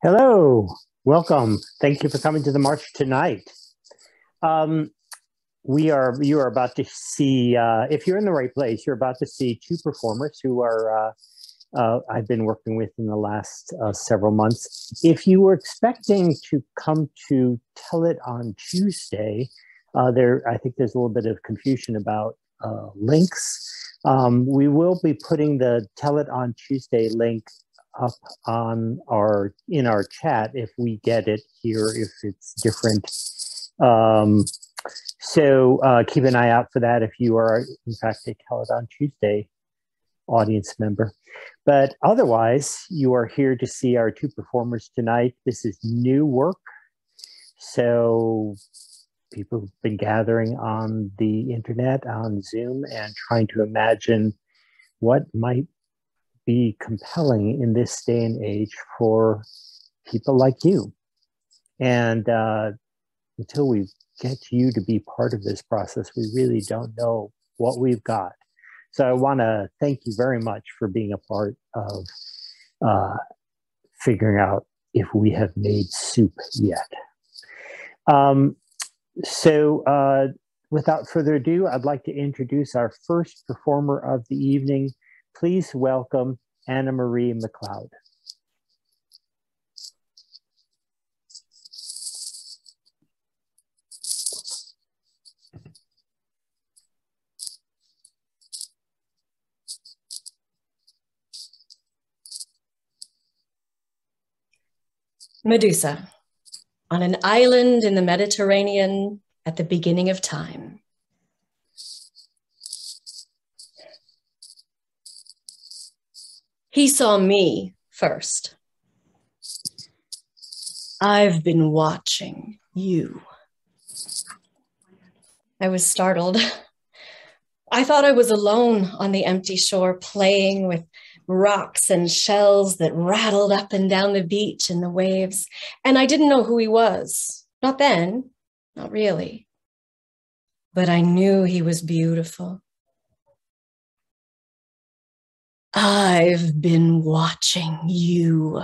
Hello, welcome. Thank you for coming to the march tonight. Um, you are about to see, if you're in the right place, you're about to see two performers who I've been working with in the last several months. If you were expecting to come to Tell It on Tuesday, I think there's a little bit of confusion about links. We will be putting the Tell It on Tuesday link up in our chat if we get it here, if it's different. So keep an eye out for that if you are in fact a Tell It on Tuesday audience member. But otherwise, you are here to see our two performers tonight. This is new work. So people have been gathering on the internet, on Zoom, and trying to imagine what might be compelling in this day and age for people like you. And until we get you to be part of this process, we really don't know what we've got. So I want to thank you very much for being a part of figuring out if we have made soup yet. Without further ado, I'd like to introduce our first performer of the evening. Please welcome Annamarie MacLeod. Medusa, on an island in the Mediterranean at the beginning of time. He saw me first. I've been watching you. I was startled. I thought I was alone on the empty shore, playing with rocks and shells that rattled up and down the beach in the waves. And I didn't know who he was. Not then, not really. But I knew he was beautiful. I've been watching you.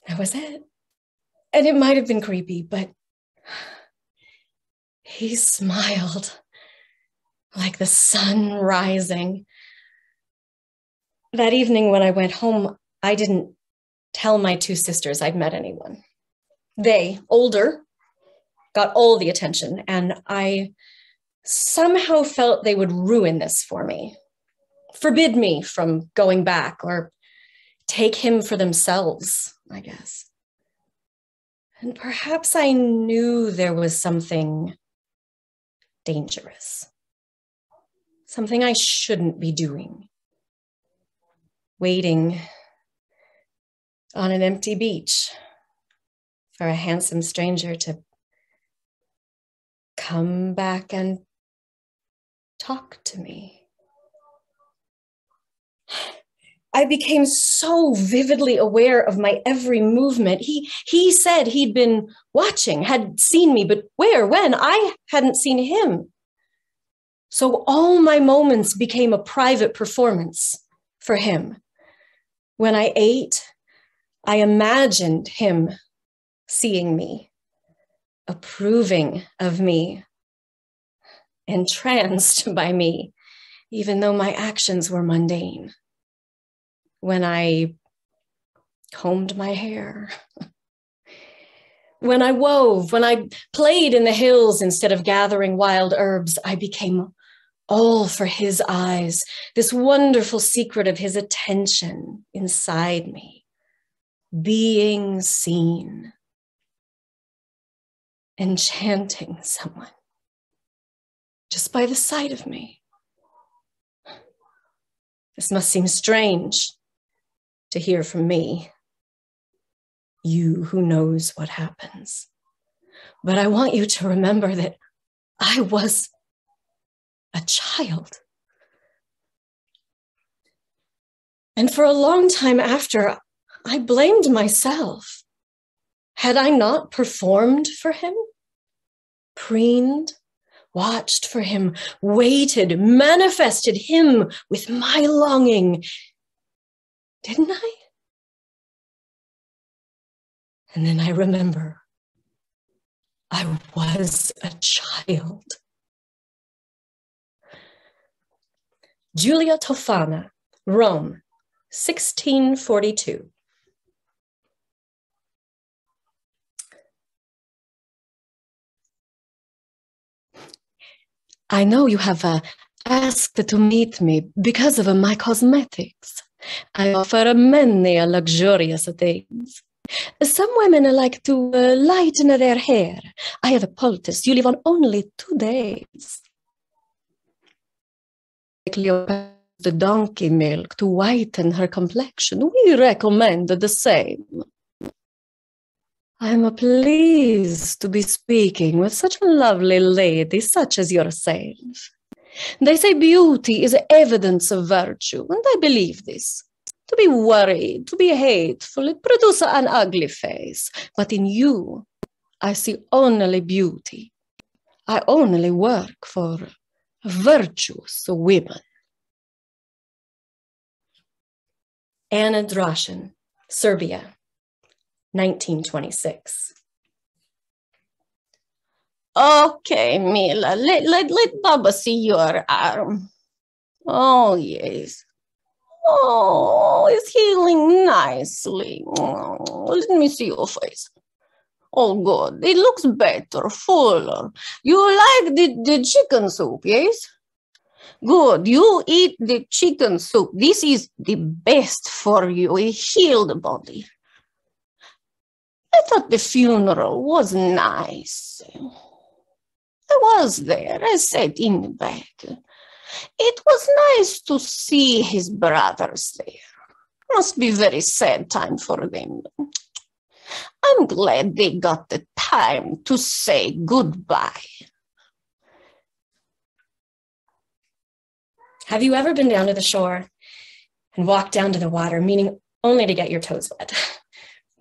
That was it. And it might have been creepy, but he smiled like the sun rising. That evening when I went home, I didn't tell my two sisters I'd met anyone. They, older, got all the attention, and I somehow felt they would ruin this for me, forbid me from going back, or take him for themselves, I guess. And perhaps I knew there was something dangerous, something I shouldn't be doing. Waiting on an empty beach for a handsome stranger to come back and talk to me. I became so vividly aware of my every movement. He said he'd been watching, had seen me, but where, when? I hadn't seen him. So all my moments became a private performance for him. When I ate, I imagined him seeing me, approving of me, entranced by me, even though my actions were mundane. When I combed my hair, when I wove, when I played in the hills instead of gathering wild herbs, I became all for his eyes, this wonderful secret of his attention inside me, being seen, enchanting someone just by the sight of me. This must seem strange to hear from me, you who knows what happens. But I want you to remember that I was a child. And for a long time after, I blamed myself. Had I not performed for him, preened, watched for him, waited, manifested him with my longing? Didn't I? And then I remember I was a child. Julia Tofana, Rome, 1642. I know you have asked to meet me because of my cosmetics. I offer many luxurious things. Some women like to lighten their hair. I have a poultice you live on only 2 days. MacLeod the donkey milk to whiten her complexion. We recommend the same. I am pleased to be speaking with such a lovely lady such as yourself. They say beauty is evidence of virtue, and I believe this. To be worried, to be hateful, it produces an ugly face. But in you, I see only beauty. I only work for virtuous women. Anna Drashin, Serbia, 1926. Okay, Mila, let Baba see your arm. Oh, yes. Oh, it's healing nicely. Oh, let me see your face. Oh, good. It looks better, fuller. You like the chicken soup, yes? Good. You eat the chicken soup. This is the best for you. It heals the body. I thought the funeral was nice. I was there. I sat in the back. It was nice to see his brothers there. Must be very sad time for them. I'm glad they got the time to say goodbye. Have you ever been down to the shore and walked down to the water, meaning only to get your toes wet?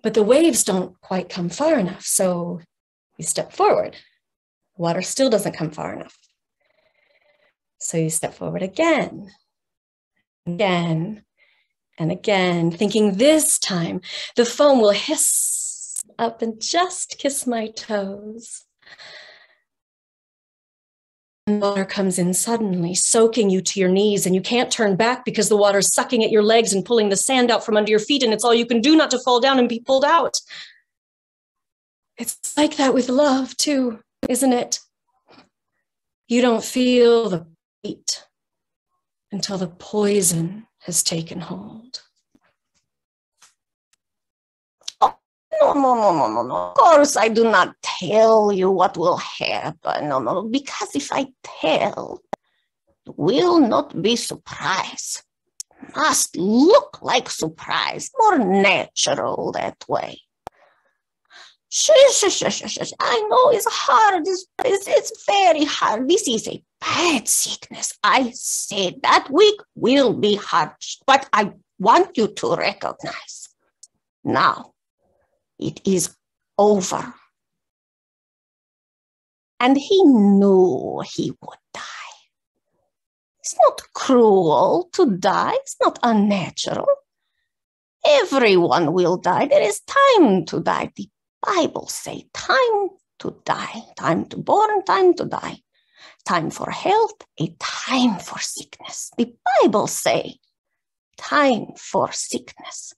But the waves don't quite come far enough, so you step forward. The water still doesn't come far enough. So you step forward again, again, and again, thinking this time the foam will hiss up and just kiss my toes. And water comes in suddenly, soaking you to your knees, and you can't turn back because the water's sucking at your legs and pulling the sand out from under your feet, and it's all you can do not to fall down and be pulled out. It's like that with love, too, isn't it? You don't feel the heat until the poison has taken hold. No. Of course, I do not tell you what will happen. No, because if I tell, you will not be surprised. Must look like surprise, more natural that way. Shush. I know it's hard. It's very hard. This is a bad sickness. I said that week will be hard, but I want you to recognize now. It is over. And he knew he would die. It's not cruel to die. It's not unnatural. Everyone will die. There is time to die. The Bible says time to die, time to born, time to die, time for health, a time for sickness. The Bible says time for sickness.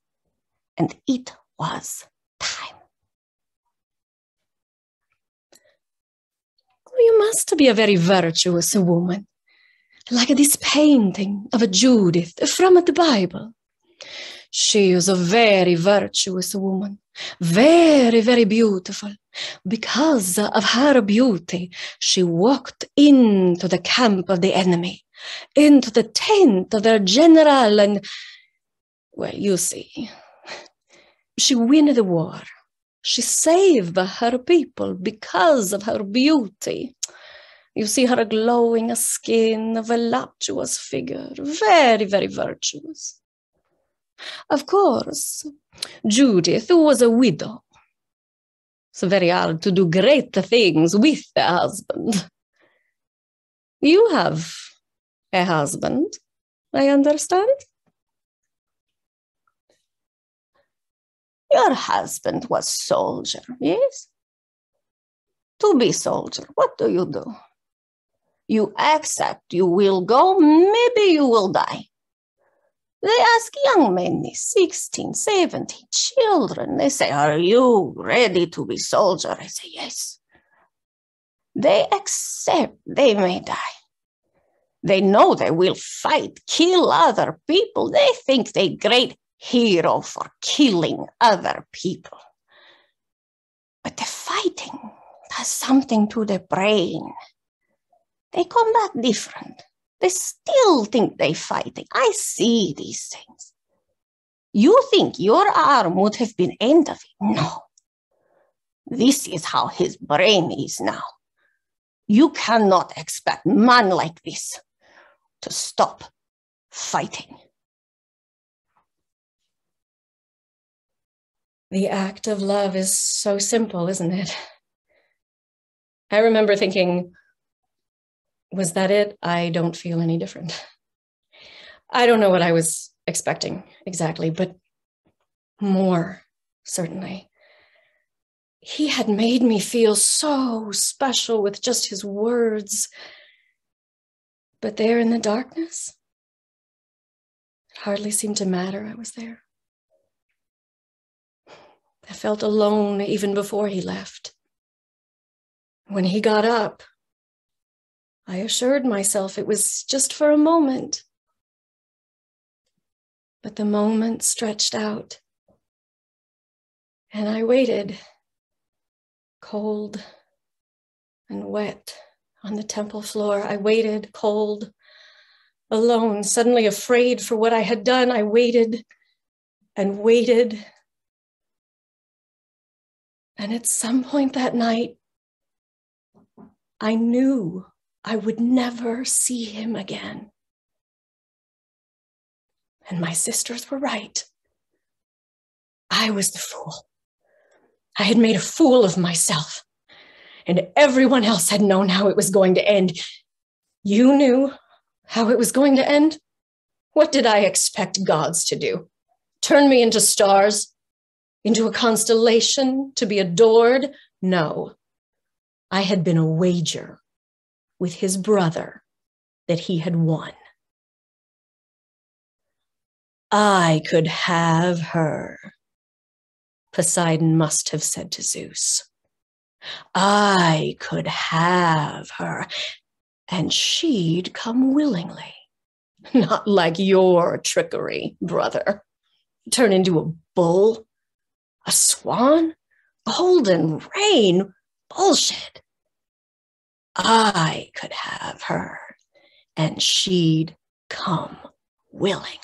And it was time. You must be a very virtuous woman, like this painting of a Judith from the Bible. She is a very virtuous woman, very, very beautiful. Because of her beauty, she walked into the camp of the enemy, into the tent of their general, and, well, you see, she won the war. She saved her people because of her beauty. You see her glowing skin, a voluptuous figure, very, very virtuous. Of course, Judith was a widow. It's very hard to do great things with a husband. You have a husband, I understand. Your husband was soldier, yes? To be soldier, what do? You accept you will go, maybe you will die. They ask young men, 16, 17, children. They say, are you ready to be soldier? I say, yes. They accept they may die. They know they will fight, kill other people. They think they great hero for killing other people. But the fighting does something to the brain. They come back different. They still think they're fighting. I see these things. You think your arm would have been end of it? No. This is how his brain is now. You cannot expect man like this to stop fighting. The act of love is so simple, isn't it? I remember thinking, was that it? I don't feel any different. I don't know what I was expecting exactly, but more, certainly. He had made me feel so special with just his words. But there in the darkness, it hardly seemed to matter I was there. I felt alone even before he left. When he got up, I assured myself it was just for a moment. But the moment stretched out, and I waited, cold and wet on the temple floor. I waited, cold, alone, suddenly afraid for what I had done. I waited and waited. And at some point that night, I knew I would never see him again. And my sisters were right. I was the fool. I had made a fool of myself, and everyone else had known how it was going to end. You knew how it was going to end? What did I expect gods to do? Turn me into stars? Into a constellation to be adored? No. I had been a wager with his brother that he had won. I could have her, Poseidon must have said to Zeus. I could have her, and she'd come willingly. Not like your trickery, brother. Turn into a bull, a swan, golden rain, bullshit. I could have her, and she'd come willingly.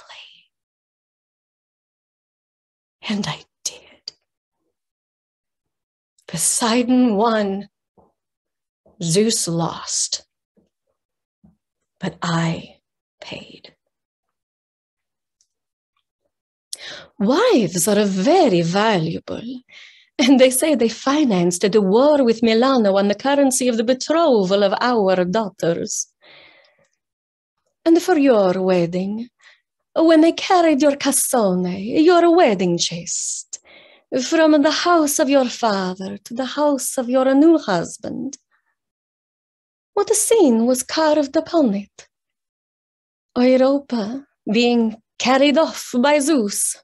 And I did. Poseidon won. Zeus lost. But I paid. Wives are very valuable. And they say they financed the war with Milano on the currency of the betrothal of our daughters. And for your wedding, when they carried your cassone, your wedding chest, from the house of your father to the house of your new husband, what a scene was carved upon it. Europa being carried off by Zeus.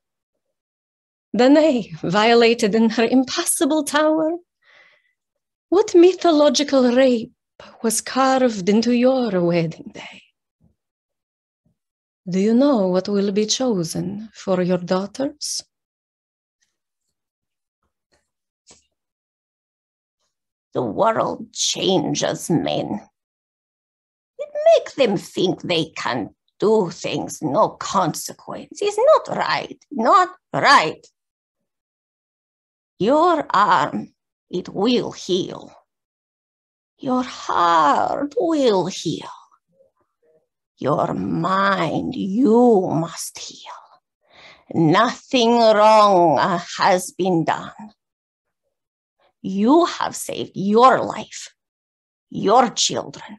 Danae violated in her impassable tower. What mythological rape was carved into your wedding day? Do you know what will be chosen for your daughters? The world changes men. It makes them think they can do things, no consequence. It's not right, not right. Your arm, it will heal. Your heart will heal. Your mind, you must heal. Nothing wrong has been done. You have saved your life, your children.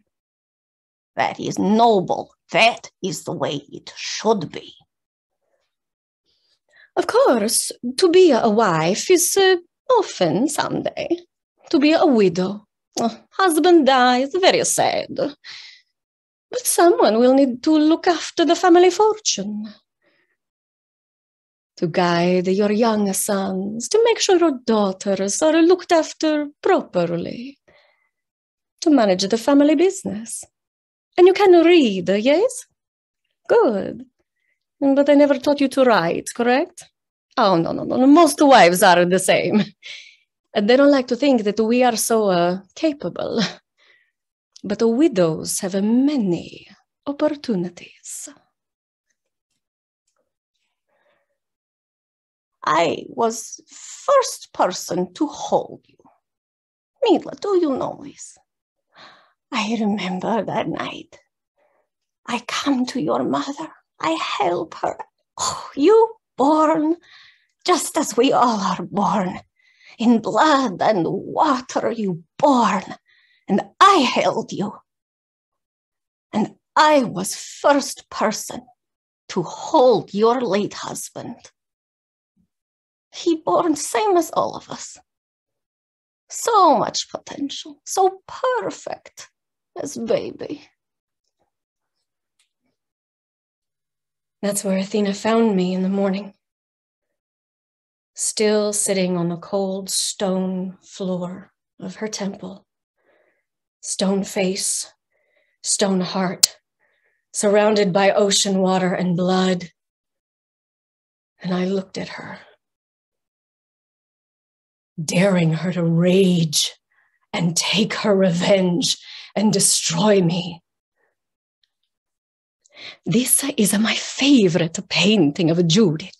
That is noble. That is the way it should be. Of course, to be a wife is often someday. To be a widow. Husband dies, very sad. But someone will need to look after the family fortune. To guide your young sons, to make sure your daughters are looked after properly. To manage the family business. And you can read, yes? Good. But I never taught you to write, correct? Oh, no. Most wives are the same. And they don't like to think that we are so capable. But the widows have many opportunities. I was first person to hold you. Mila, do you know this? I remember that night. I come to your mother. I help her. Oh, you born just as we all are born. In blood and water you born. And I held you. And I was first person to hold your late husband. He born same as all of us. So much potential, so perfect as baby. That's where Athena found me in the morning. Still sitting on the cold stone floor of her temple. Stone face, stone heart, surrounded by ocean water and blood. And I looked at her, daring her to rage and take her revenge and destroy me. This is my favorite painting of Judith.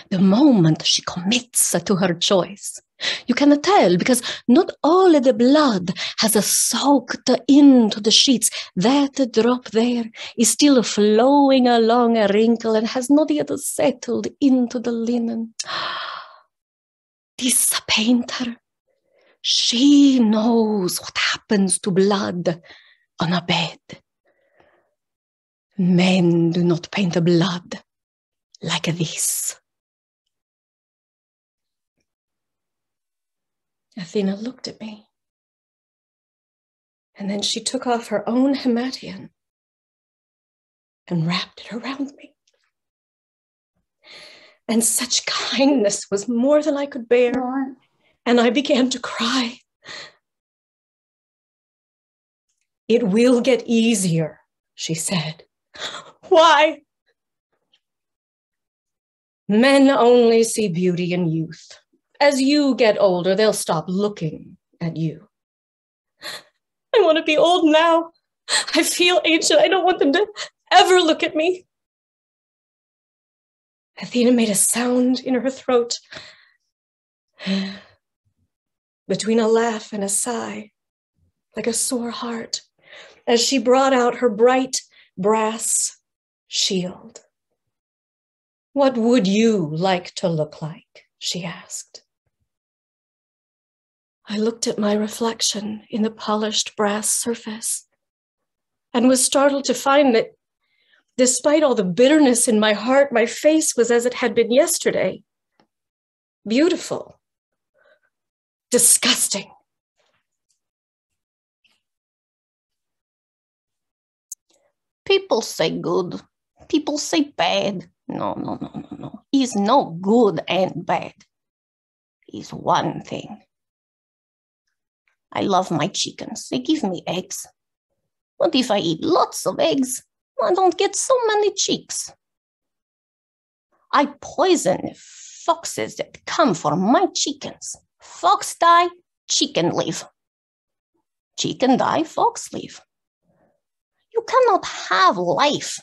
The moment she commits to her choice. You can tell because not all the blood has soaked into the sheets. That drop there is still flowing along a wrinkle and has not yet settled into the linen. This painter, she knows what happens to blood on a bed. Men do not paint blood like this. Athena looked at me. And then she took off her own himation and wrapped it around me. And such kindness was more than I could bear. And I began to cry. It will get easier, she said. Why? Men only see beauty in youth. As you get older, they'll stop looking at you. I want to be old now. I feel ancient. I don't want them to ever look at me. Athena made a sound in her throat between a laugh and a sigh, like a sore heart, as she brought out her bright brass shield. What would you like to look like? She asked. I looked at my reflection in the polished brass surface and was startled to find that despite all the bitterness in my heart, my face was as it had been yesterday. Beautiful. Disgusting. People say good. People say bad. No. It's no good and bad. It's one thing. I love my chickens. They give me eggs. But if I eat lots of eggs, I don't get so many chicks. I poison foxes that come for my chickens. Fox die, chicken live. Chicken die, fox live. You cannot have life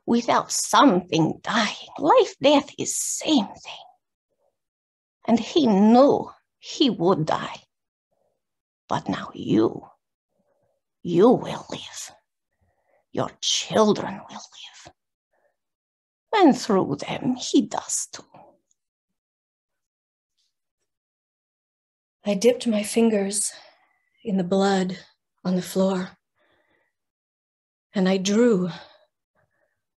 without something dying. Life, death is same thing. And he knew he would die. But now you will live. Your children will live. And through them, he does too. I dipped my fingers in the blood on the floor, and I drew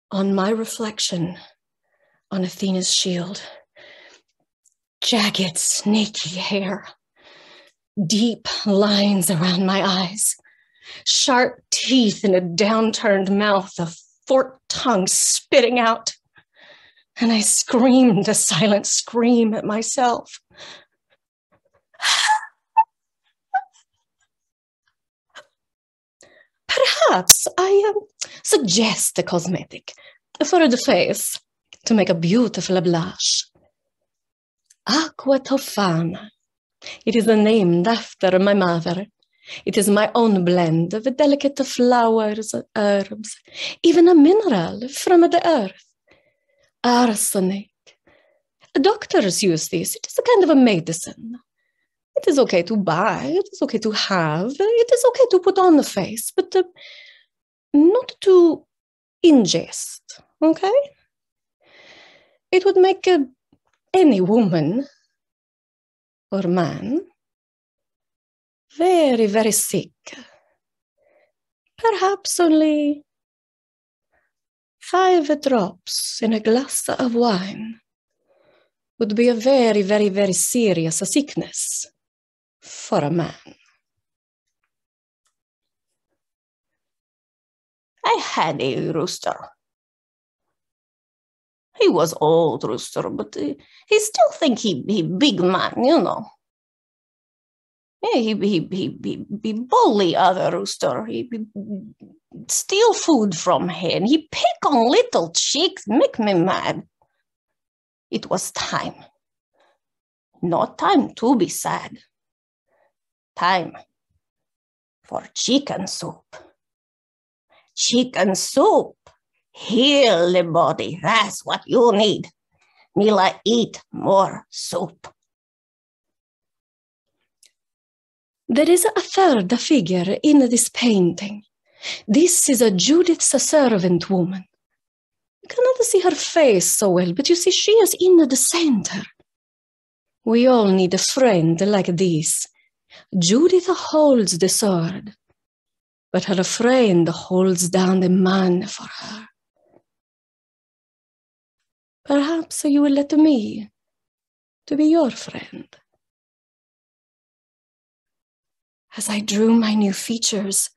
on my reflection on Athena's shield. Jagged, snaky hair. Deep lines around my eyes. Sharp teeth in a downturned mouth, a forked tongue spitting out. And I screamed a silent scream at myself. Perhaps I suggest a cosmetic for the face to make a beautiful blush. Aqua Tofana. It is named after my mother. It is my own blend of delicate flowers, herbs, even a mineral from the earth. Arsenic. Doctors use this. It is a kind of a medicine. It is okay to buy. It is okay to have. It is okay to put on the face, but not to ingest, okay? It would make any woman or man very, very sick. Perhaps only 5 drops in a glass of wine would be a very, very, very serious sickness for a man. I had a rooster. He was old rooster, but he still think he big man, you know. He bully other rooster. He steal food from hen. He pick on little chicks, make me mad. It was time. Not time to be sad. Time for chicken soup. Chicken soup. Heal the body. That's what you need. Mila, eat more soup. There is a third figure in this painting. This is a Judith's servant woman. You cannot see her face so well, but you see she is in the center. We all need a friend like this. Judith holds the sword, but her friend holds down the man for her. Perhaps you will let me to be your friend. As I drew my new features,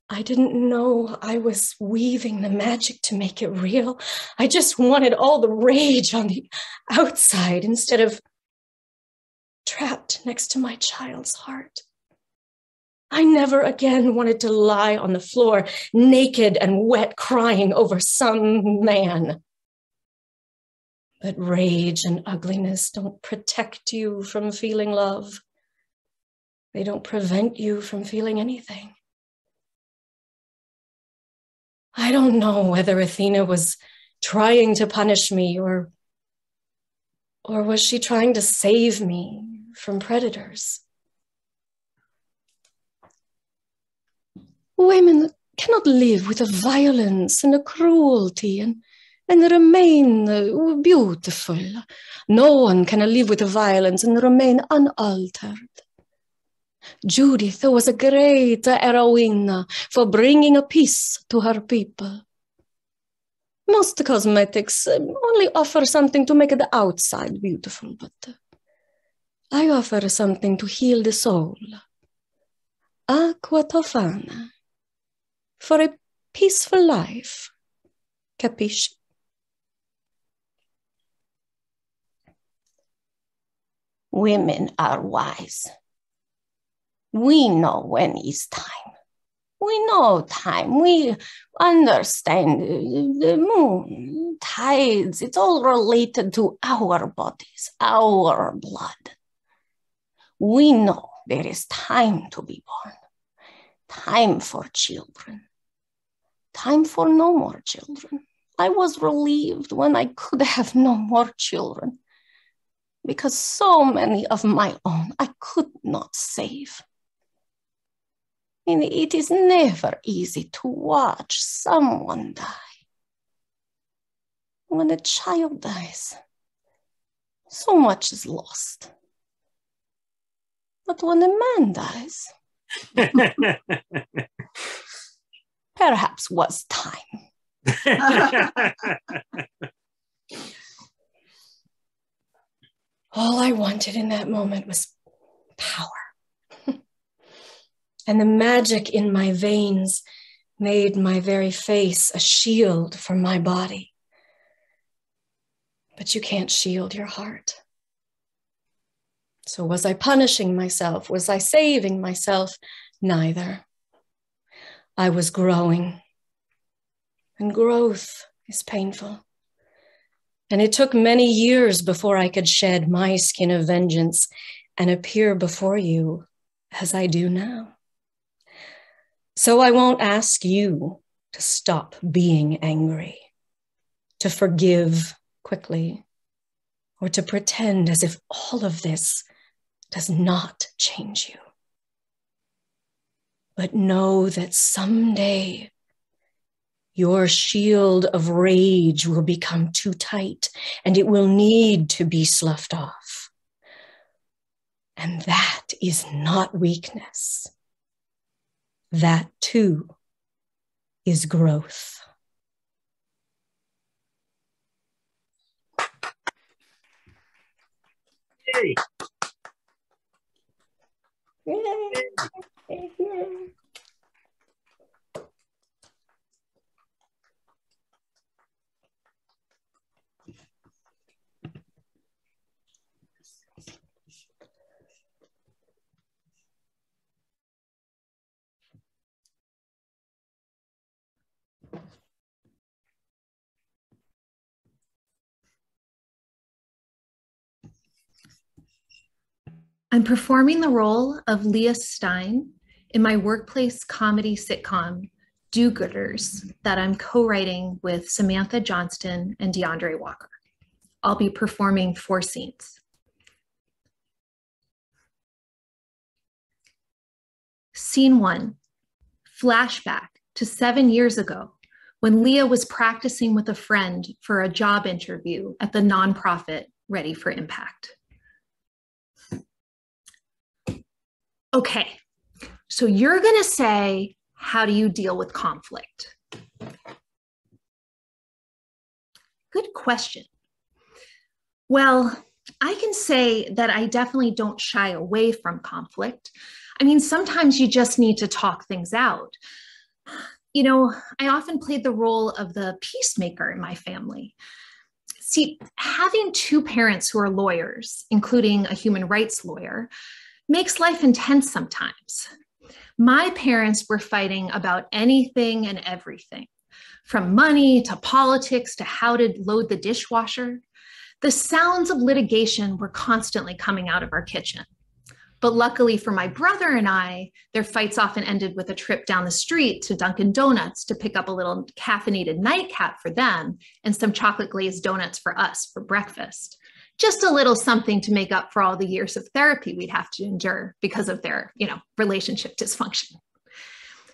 I didn't know I was weaving the magic to make it real. I just wanted all the rage on the outside instead of trapped next to my child's heart. I never again wanted to lie on the floor, naked and wet, crying over some man. But rage and ugliness don't protect you from feeling love. They don't prevent you from feeling anything. I don't know whether Athena was trying to punish me or was she trying to save me from predators? Women cannot live with the violence and the cruelty and remain beautiful. No one can live with the violence and remain unaltered. Judith was a great heroine for bringing a peace to her people. Most cosmetics only offer something to make the outside beautiful, but I offer something to heal the soul. Aqua Tofana. For a peaceful life. Capisci? Women are wise. We know when it's time. We know time. We understand the moon, tides. It's all related to our bodies, our blood. We know there is time to be born, time for children, time for no more children. I was relieved when I could have no more children because so many of my own I could not save. And it is never easy to watch someone die. When a child dies, so much is lost. But when a man dies, perhaps was time. All I wanted in that moment was power. And the magic in my veins made my very face a shield for my body. But you can't shield your heart. So was I punishing myself? Was I saving myself? Neither. I was growing. And growth is painful. And it took many years before I could shed my skin of vengeance and appear before you as I do now. So I won't ask you to stop being angry, to forgive quickly, or to pretend as if all of this does not change you. But know that someday your shield of rage will become too tight and it will need to be sloughed off. And that is not weakness. That too is growth. Yay. Yay. Yay. I'm performing the role of Leah Stein in my workplace comedy sitcom, Do-Gooders, that I'm co-writing with Samantha Johnston and DeAndre Walker. I'll be performing 4 scenes. Scene 1, flashback to 7 years ago when Leah was practicing with a friend for a job interview at the nonprofit Ready for Impact. Okay, so you're gonna say, how do you deal with conflict? Good question. Well, I can say that I definitely don't shy away from conflict. I mean, sometimes you just need to talk things out. You know, I often played the role of the peacemaker in my family. See, having 2 parents who are lawyers, including a human rights lawyer, makes life intense sometimes. My parents were fighting about anything and everything, from money to politics to how to load the dishwasher. The sounds of litigation were constantly coming out of our kitchen. But luckily for my brother and I, their fights often ended with a trip down the street to Dunkin' Donuts to pick up a little caffeinated nightcap for them and some chocolate glazed donuts for us for breakfast. Just a little something to make up for all the years of therapy we'd have to endure because of their, relationship dysfunction.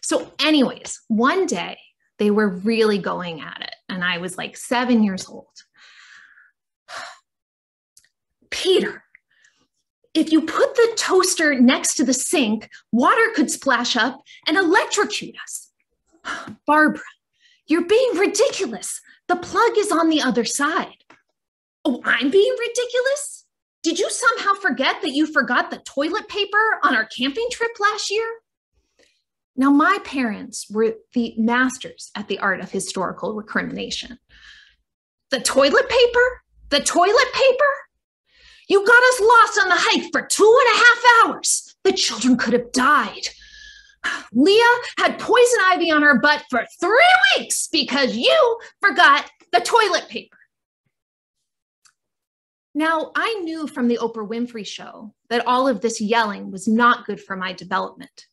So anyways, one day they were really going at it and I was like 7 years old. Peter, if you put the toaster next to the sink, water could splash up and electrocute us. Barbara, you're being ridiculous. The plug is on the other side. Oh, I'm being ridiculous? Did you somehow forget that you forgot the toilet paper on our camping trip last year? Now, my parents were the masters at the art of historical recrimination. The toilet paper? The toilet paper? You got us lost on the hike for 2.5 hours. The children could have died. Leah had poison ivy on her butt for 3 weeks because you forgot the toilet paper. Now, I knew from the Oprah Winfrey show that all of this yelling was not good for my development,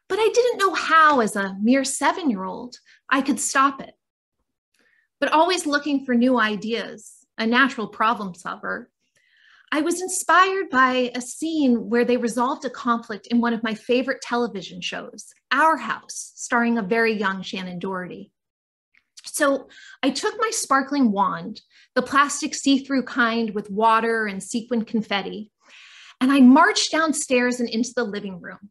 but I didn't know how, as a mere 7-year-old, I could stop it. But always looking for new ideas, a natural problem solver, I was inspired by a scene where they resolved a conflict in one of my favorite television shows, Our House, starring a very young Shannon Doherty. So I took my sparkling wand, the plastic see-through kind with water and sequin confetti, and I marched downstairs and into the living room.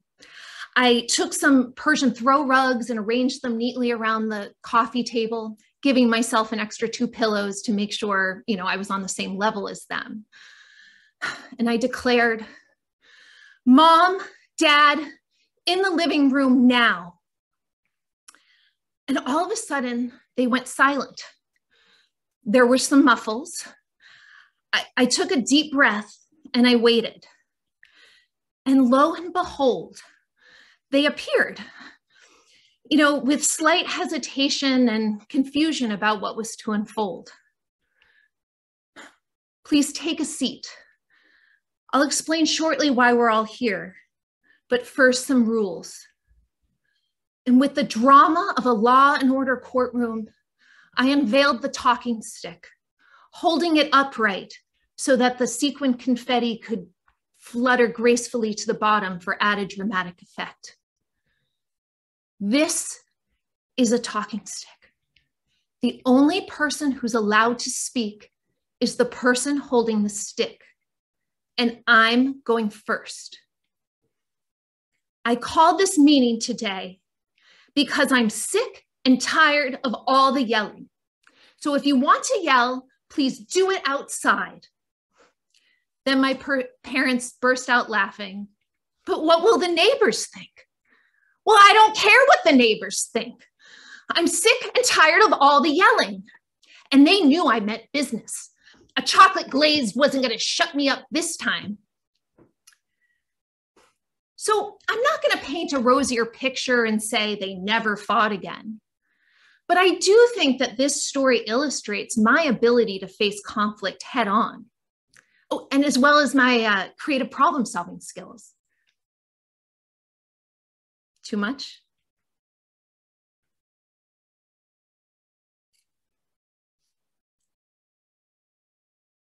I took some Persian throw rugs and arranged them neatly around the coffee table, giving myself an extra 2 pillows to make sure, I was on the same level as them. And I declared, "Mom, Dad, in the living room now." And all of a sudden, they went silent. There were some muffles. I took a deep breath and I waited. And lo and behold, they appeared, with slight hesitation and confusion about what was to unfold. "Please take a seat. I'll explain shortly why we're all here, but first some rules." And with the drama of a law and order courtroom, I unveiled the talking stick, holding it upright so that the sequin confetti could flutter gracefully to the bottom for added dramatic effect. This is a talking stick. The only person who's allowed to speak is the person holding the stick, and I'm going first. I called this meeting today because I'm sick and tired of all the yelling. So if you want to yell, please do it outside. Then my parents burst out laughing. "But what will the neighbors think?" "Well, I don't care what the neighbors think. I'm sick and tired of all the yelling." And they knew I meant business. A chocolate glaze wasn't going to shut me up this time. So I'm not going to paint a rosier picture and say they never fought again. But I do think that this story illustrates my ability to face conflict head on. Oh, and as well as my creative problem solving skills. Too much?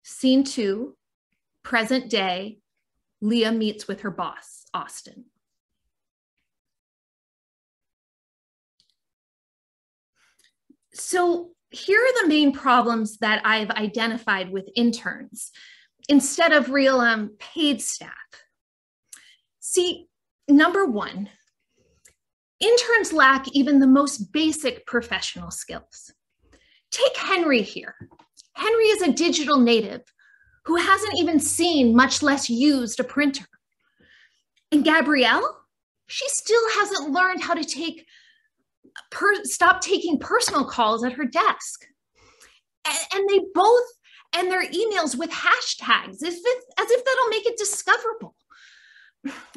Scene 2, present day, Leah meets with her boss, Austin. So here are the main problems that I've identified with interns instead of real paid staff. See, number one, interns lack even the most basic professional skills. Take Henry here. Henry is a digital native who hasn't even seen, much less used, a printer. And Gabrielle, she still hasn't learned how to stop taking personal calls at her desk. And they both end their emails with hashtags as if that'll make it discoverable.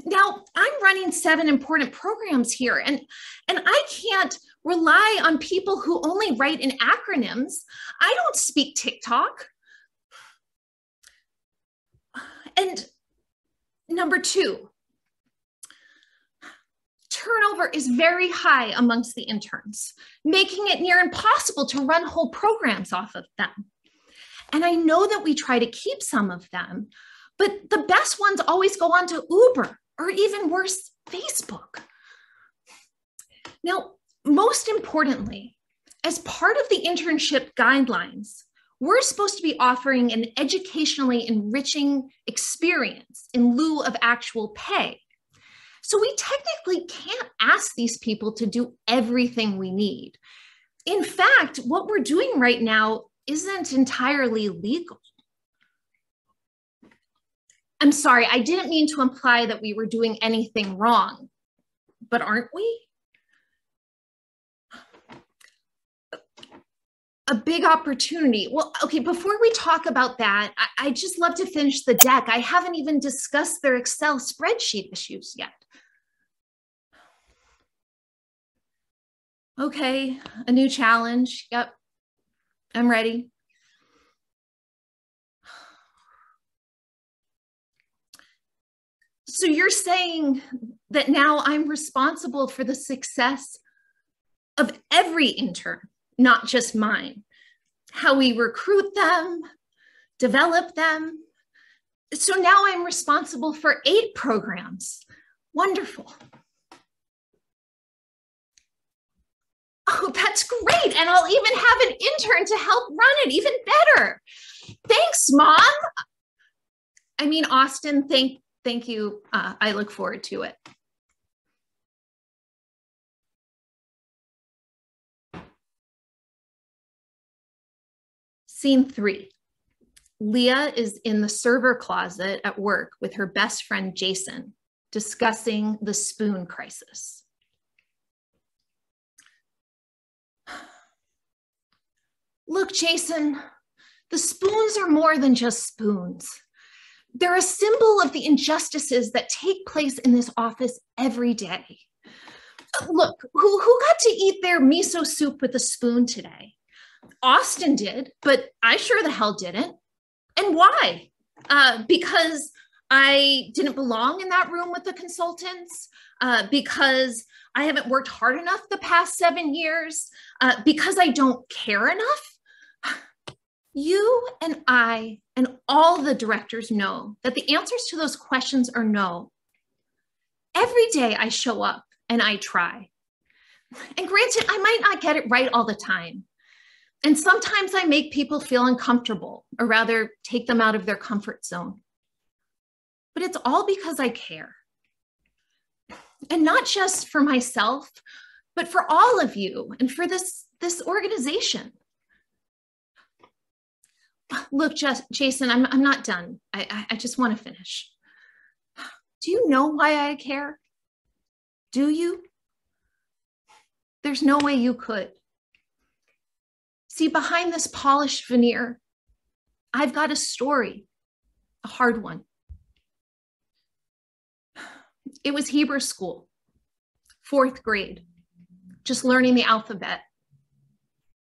Now, I'm running 7 important programs here, and I can't rely on people who only write in acronyms. I don't speak TikTok. And number 2, turnover is very high amongst the interns, making it near impossible to run whole programs off of them. And I know that we try to keep some of them, but the best ones always go on to Uber, or even worse, Facebook. Now, most importantly, as part of the internship guidelines, we're supposed to be offering an educationally enriching experience in lieu of actual pay. So we technically can't ask these people to do everything we need. In fact, what we're doing right now isn't entirely legal. I'm sorry, I didn't mean to imply that we were doing anything wrong, but aren't we? A big opportunity. Well, okay, before we talk about that, I'd just love to finish the deck. I haven't even discussed their Excel spreadsheet issues yet. Okay, a new challenge. Yep, I'm ready. So you're saying that now I'm responsible for the success of every intern, not just mine. How we recruit them, develop them. So now I'm responsible for 8 programs. Wonderful. Oh, that's great. And I'll even have an intern to help run it, even better. Thanks, Mom. I mean, Austin, thank you. I look forward to it. Scene 3, Leah is in the server closet at work with her best friend, Jason, discussing the spoon crisis. Look, Jason, the spoons are more than just spoons. They're a symbol of the injustices that take place in this office every day. Look, who got to eat their miso soup with a spoon today? Austin did, but I sure the hell didn't. And why? Because I didn't belong in that room with the consultants, because I haven't worked hard enough the past 7 years, because I don't care enough. You and I and all the directors know that the answers to those questions are no. Every day I show up and I try. And granted, I might not get it right all the time. And sometimes I make people feel uncomfortable, or rather take them out of their comfort zone. But it's all because I care. And not just for myself, but for all of you and for this organization. Look, Jason, I'm not done. I just want to finish. Do you know why I care? Do you? There's no way you could. See, behind this polished veneer, I've got a story, a hard one. It was Hebrew school, 4th grade, just learning the alphabet.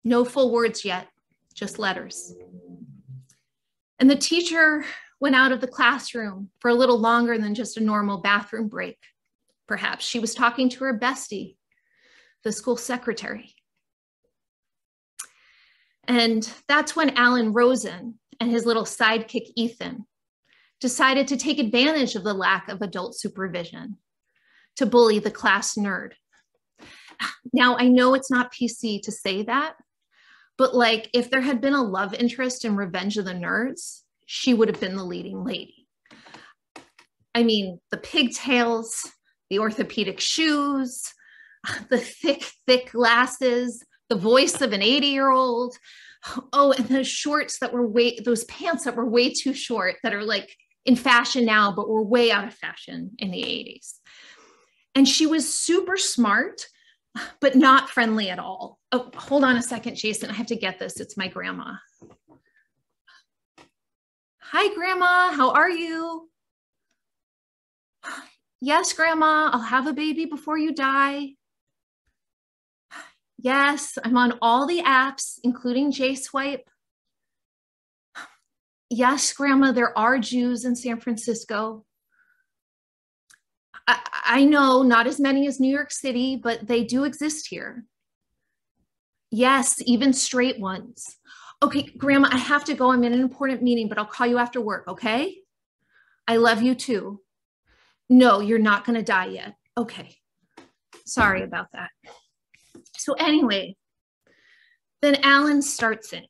No full words yet, just letters. And the teacher went out of the classroom for a little longer than just a normal bathroom break. Perhaps she was talking to her bestie, the school secretary. And that's when Alan Rosen and his little sidekick Ethan decided to take advantage of the lack of adult supervision to bully the class nerd. Now, I know it's not PC to say that, but like if there had been a love interest in Revenge of the Nerds, she would have been the leading lady. I mean, the pigtails, the orthopedic shoes, the thick glasses, the voice of an 80-year-old. Oh, and those shorts that were those pants that were way too short that are like in fashion now, but were way out of fashion in the 80s. And she was super smart, but not friendly at all. Oh, hold on a second, Jason. I have to get this. It's my grandma. Hi, Grandma. How are you? Yes, Grandma. I'll have a baby before you die. Yes, I'm on all the apps, including J-Swipe. Yes, Grandma, there are Jews in San Francisco. I know, not as many as New York City, but they do exist here. Yes, even straight ones. Okay, Grandma, I have to go. I'm in an important meeting, but I'll call you after work, okay? I love you too. No, you're not going to die yet. Okay. Sorry about that. So anyway, then Alan starts in.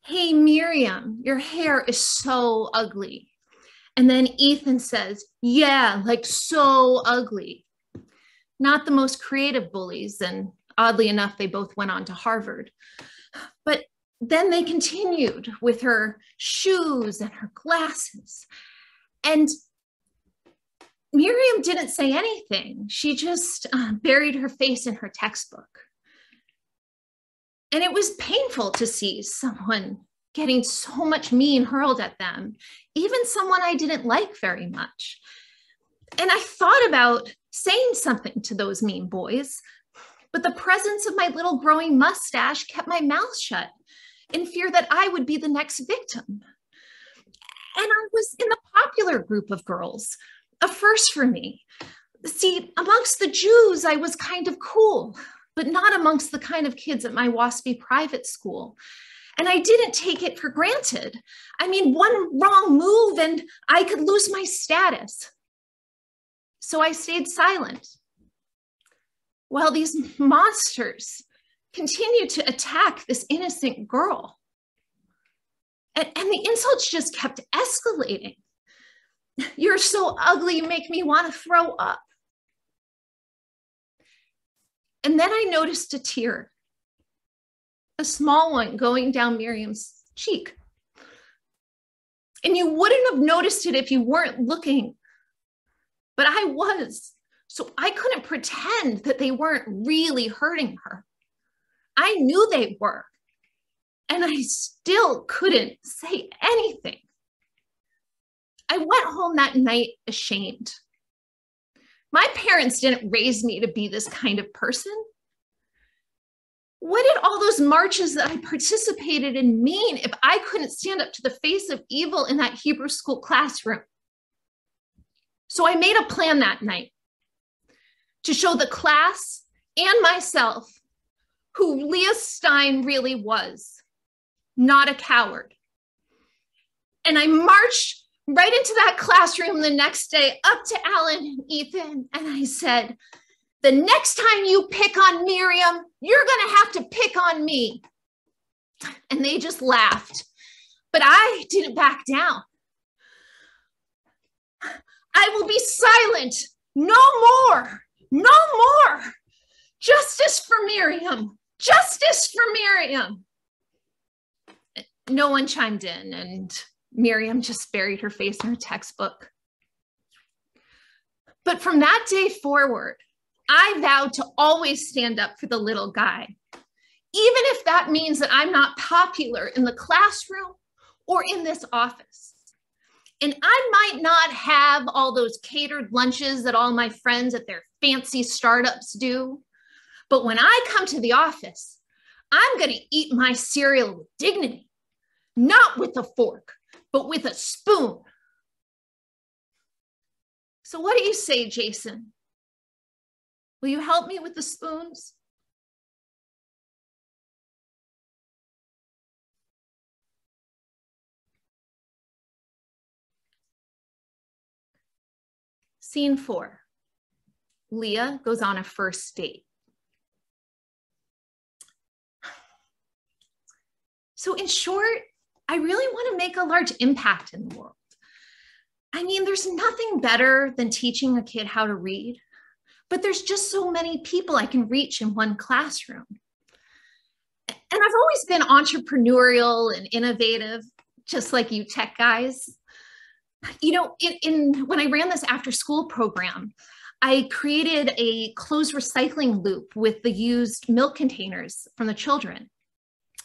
Hey, Miriam, your hair is so ugly. And then Ethan says, yeah, like so ugly. Not the most creative bullies, and oddly enough, they both went on to Harvard. But then they continued with her shoes and her glasses. And Miriam didn't say anything. She just buried her face in her textbook. And it was painful to see someone getting so much mean hurled at them, even someone I didn't like very much. And I thought about saying something to those mean boys, but the presence of my little growing mustache kept my mouth shut in fear that I would be the next victim. And I was in the popular group of girls, a first for me. See, amongst the Jews, I was kind of cool, but not amongst the kind of kids at my WASPy private school. And I didn't take it for granted. I mean, one wrong move and I could lose my status. So I stayed silent while these monsters continued to attack this innocent girl. And the insults just kept escalating. You're so ugly, you make me want to throw up. And then I noticed a tear, a small one going down Miriam's cheek. And you wouldn't have noticed it if you weren't looking. But I was. So I couldn't pretend that they weren't really hurting her. I knew they were. And I still couldn't say anything. I went home that night ashamed. My parents didn't raise me to be this kind of person. What did all those marches that I participated in mean if I couldn't stand up to the face of evil in that Hebrew school classroom? So I made a plan that night to show the class and myself who Leah Stein really was, not a coward. And I marched right into that classroom the next day, up to Alan and Ethan, and I said, the next time you pick on Miriam, you're gonna have to pick on me. And they just laughed, but I didn't back down. I will be silent, no more, no more. Justice for Miriam, justice for Miriam. No one chimed in, and Miriam just buried her face in her textbook. But from that day forward, I vowed to always stand up for the little guy, even if that means that I'm not popular in the classroom or in this office. And I might not have all those catered lunches that all my friends at their fancy startups do, but when I come to the office, I'm going to eat my cereal with dignity, not with a fork, but with a spoon. So what do you say, Jason? Will you help me with the spoons? Scene 4. Leah goes on a first date. So in short, I really want to make a large impact in the world. I mean, there's nothing better than teaching a kid how to read, but there's just so many people I can reach in one classroom. And I've always been entrepreneurial and innovative, just like you tech guys. You know, when I ran this after school program, I created a closed recycling loop with the used milk containers from the children.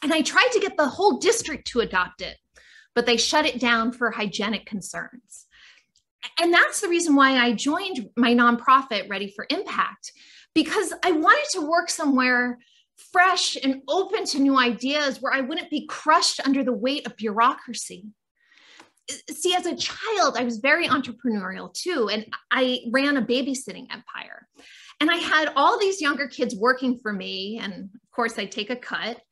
And I tried to get the whole district to adopt it, but they shut it down for hygienic concerns. And that's the reason why I joined my nonprofit, Ready for Impact, because I wanted to work somewhere fresh and open to new ideas where I wouldn't be crushed under the weight of bureaucracy. See, as a child, I was very entrepreneurial too, and I ran a babysitting empire. And I had all these younger kids working for me, and of course I'd take a cut.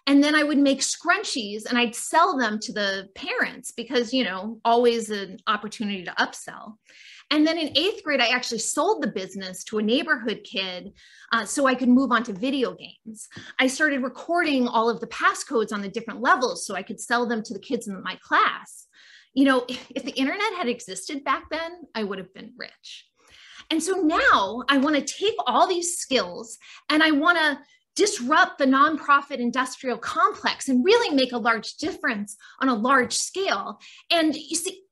And then I would make scrunchies and I'd sell them to the parents because, you know, always an opportunity to upsell. And then in 8th grade, I actually sold the business to a neighborhood kid so I could move on to video games. I started recording all of the passcodes on the different levels so I could sell them to the kids in my class. You know, if the internet had existed back then, I would have been rich. And so now I want to take all these skills and I want to disrupt the nonprofit industrial complex and really make a large difference on a large scale. And you see,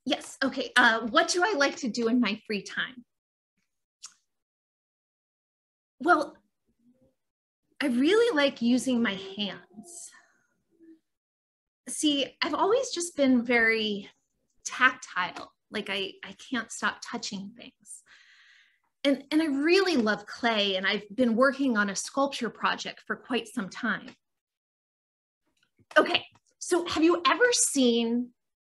yes, okay, what do I like to do in my free time? Well, I really like using my hands. See, I've always just been very tactile, like I can't stop touching things. And I really love clay, and I've been working on a sculpture project for quite some time. Okay, so have you ever seen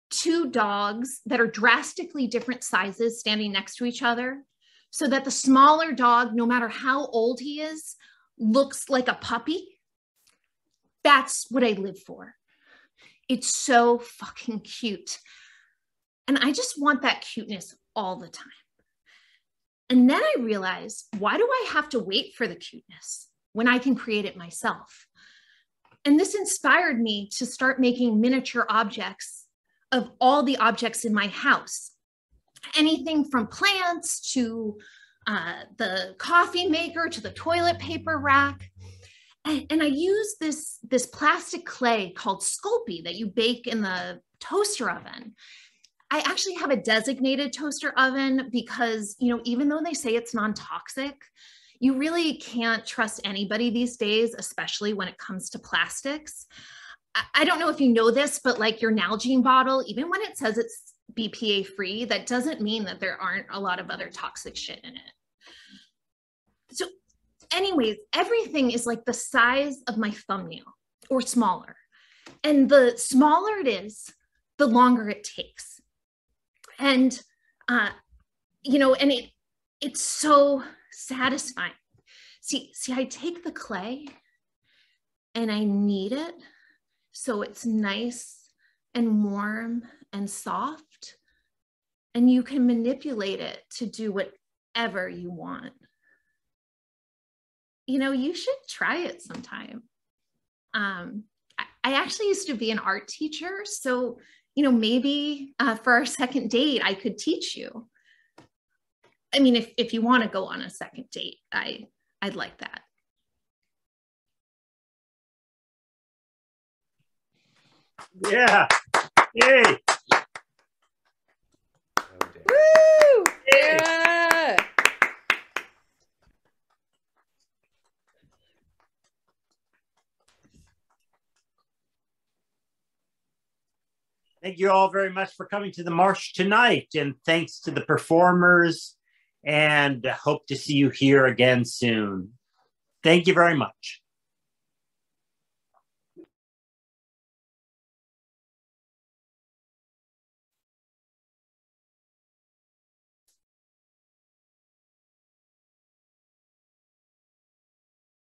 two dogs that are drastically different sizes standing next to each other so that the smaller dog, no matter how old he is, looks like a puppy? That's what I live for. It's so fucking cute. And I just want that cuteness all the time. And then I realized, why do I have to wait for the cuteness when I can create it myself? And this inspired me to start making miniature objects of all the objects in my house. Anything from plants to the coffee maker to the toilet paper rack. And I use this plastic clay called Sculpey that you bake in the toaster oven. I actually have a designated toaster oven because, you know, even though they say it's non-toxic, you really can't trust anybody these days, especially when it comes to plastics. I don't know if you know this, but like your Nalgene bottle, even when it says it's BPA free, that doesn't mean that there aren't a lot of other toxic shit in it. So anyways, everything is like the size of my thumbnail or smaller. And the smaller it is, the longer it takes. And, you know, and it's so satisfying. See, I take the clay and I knead it so it's nice and warm and soft, and you can manipulate it to do whatever you want. You know, you should try it sometime. I actually used to be an art teacher, so, you know, maybe for our second date, I could teach you. I mean, if you want to go on a second date, I'd like that. Yeah. Yay. Woo! Yeah. Thank you all very much for coming to the Marsh tonight. And thanks to the performers, and hope to see you here again soon. Thank you very much.